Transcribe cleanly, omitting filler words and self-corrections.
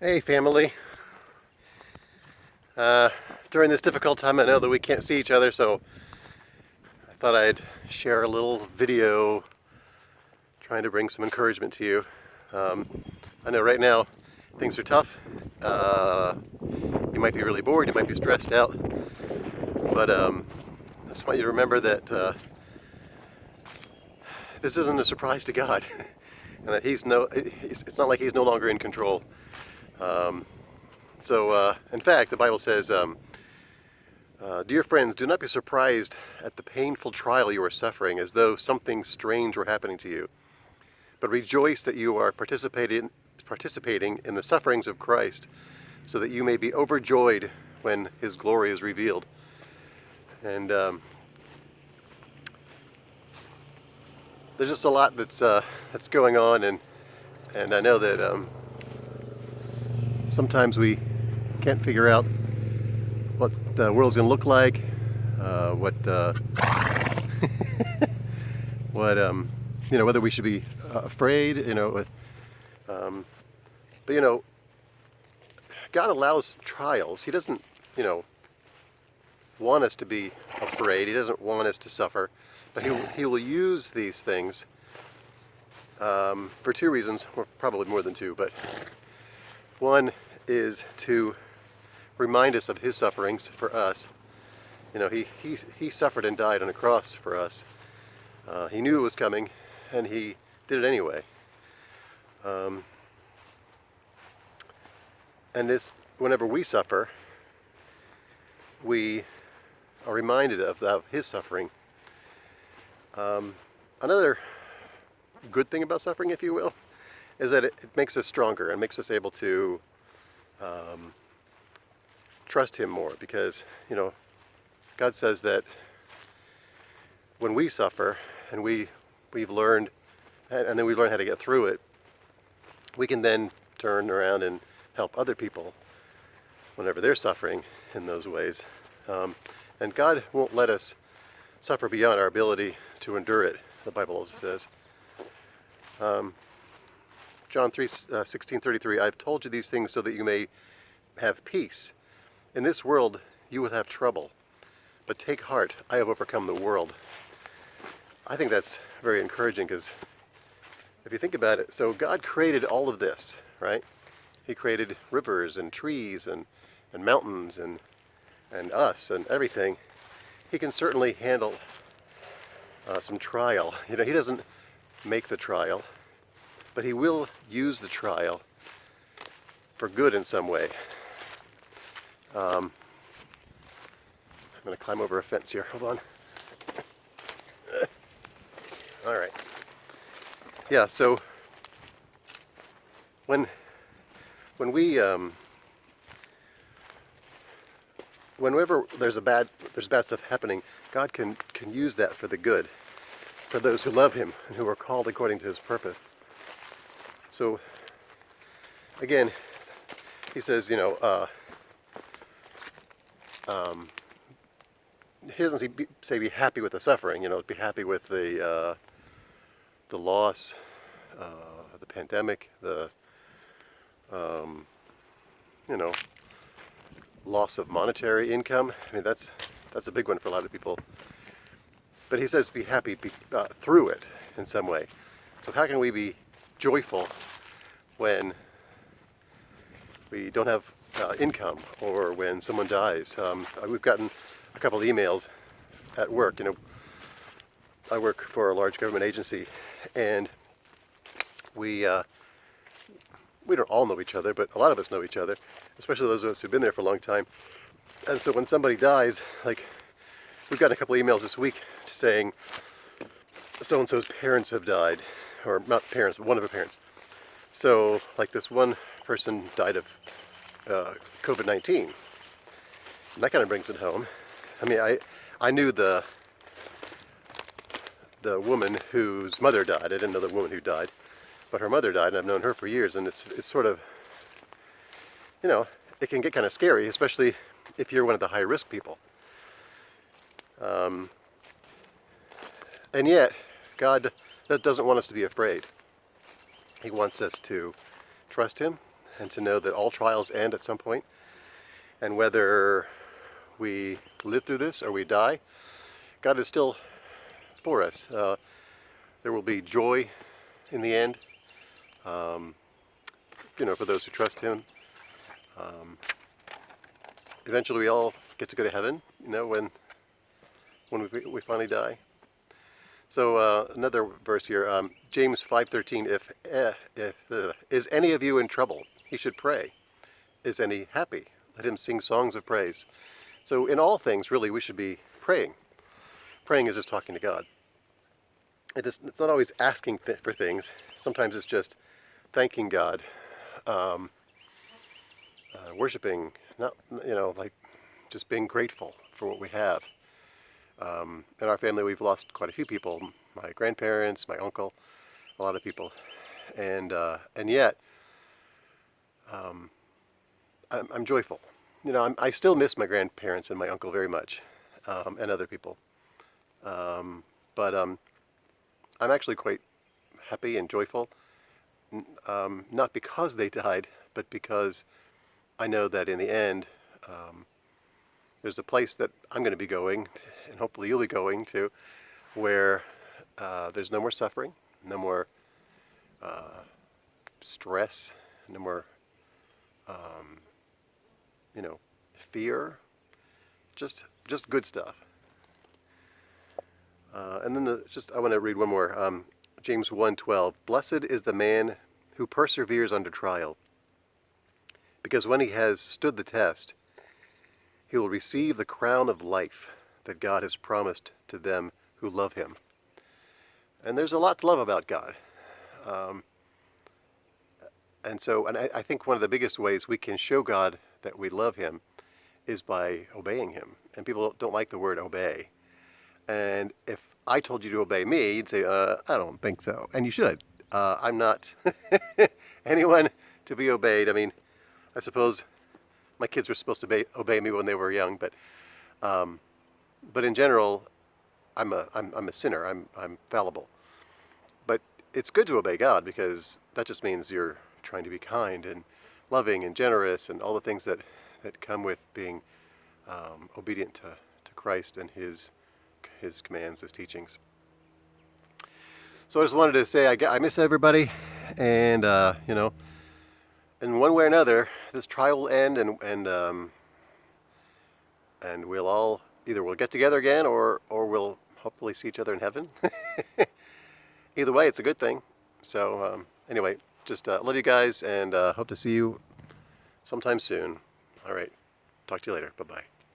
Hey family. During this difficult time, I know that we can't see each other, so I thought I'd share a little video trying to bring some encouragement to you. Um, I know right now things are tough. You might be really bored, you might be stressed out, but I just want you to remember that this isn't a surprise to God, and that it's not like He's no longer in control. In fact, the Bible says, dear friends, do not be surprised at the painful trial you are suffering as though something strange were happening to you, but rejoice that you are participating in the sufferings of Christ, so that you may be overjoyed when His glory is revealed. And there's just a lot that's going on, and I know that sometimes we can't figure out what the world's going to look like, what whether we should be afraid, um, but God allows trials. He doesn't, want us to be afraid. He doesn't want us to suffer, but He will use these things for two reasons, or probably more than two. But one is to remind us of His sufferings for us. He suffered and died on a cross for us. He knew it was coming, and He did it anyway. Whenever we suffer, we are reminded of His suffering. Another good thing about suffering, if you will, is that it makes us stronger and makes us able to trust Him more, because God says that when we suffer and we've learned, and then we learn how to get through it, we can then turn around and help other people whenever they're suffering in those ways. And God won't let us suffer beyond our ability to endure it, the Bible also says. John 3:16-33, I've told you these things so that you may have peace. In this world you will have trouble, but take heart, I have overcome the world. I think that's very encouraging, because if you think about it, so God created all of this, right? He created rivers and trees and mountains and us and everything. He can certainly handle some trial. He doesn't make the trial, but He will use the trial for good in some way. I'm going to climb over a fence here. Hold on. All right. Yeah. So when we whenever there's bad stuff happening, God can use that for the good, for those who love Him and who are called according to His purpose. So again, He says, He doesn't say be happy with the suffering. Be happy with the loss, the pandemic, the loss of monetary income. I mean, that's a big one for a lot of people. But He says be happy through it in some way. So how can we be joyful when we don't have income, or when someone dies? We've gotten a couple of emails at work. I work for a large government agency, and we don't all know each other, but a lot of us know each other, especially those of us who've been there for a long time. And so when somebody dies, like, we've gotten a couple of emails this week saying so-and-so's parents have died, or not parents, but one of her parents. So, like, this one person died of COVID-19. And that kind of brings it home. I mean, I knew the woman whose mother died. I didn't know the woman who died, but her mother died, and I've known her for years. And it's sort of, it can get kind of scary, especially if you're one of the high-risk people. And yet, God doesn't want us to be afraid. He wants us to trust Him and to know that all trials end at some point, and whether we live through this or we die, God is still for us. There will be joy in the end, for those who trust Him. Eventually we all get to go to heaven, when we finally die. So another verse here, James 5:13. Is any of you in trouble? He should pray. Is any happy? Let him sing songs of praise. So in all things, really, we should be praying. Praying is just talking to God. It's not always asking for things. Sometimes it's just thanking God, worshiping, not like just being grateful for what we have. In our family, we've lost quite a few people. My grandparents, my uncle, a lot of people, and yet I'm joyful. I still miss my grandparents and my uncle very much, and other people. But I'm actually quite happy and joyful, not because they died, but because I know that in the end, there's a place that I'm going to be going, and hopefully you'll be going to, where there's no more suffering, no more stress, no more, fear, just good stuff. And then I want to read one more. James 1:12. Blessed is the man who perseveres under trial, because when he has stood the test, he will receive the crown of life that God has promised to them who love him. And there's a lot to love about God. And I think one of the biggest ways we can show God that we love him is by obeying him. And people don't like the word obey. And if I told you to obey me, you'd say, I don't think so. And you should. I'm not anyone to be obeyed. I mean, I suppose my kids were supposed to obey me when they were young, but in general, I'm a sinner. I'm fallible. But it's good to obey God, because that just means you're trying to be kind and loving and generous and all the things that come with being obedient to Christ and His commands, His teachings. So I just wanted to say I miss everybody, and in one way or another, this trial will end, and we'll all we'll get together again, or we'll hopefully see each other in heaven. Either way, it's a good thing. So anyway, just love you guys, and hope to see you sometime soon. All right, talk to you later. Bye-bye.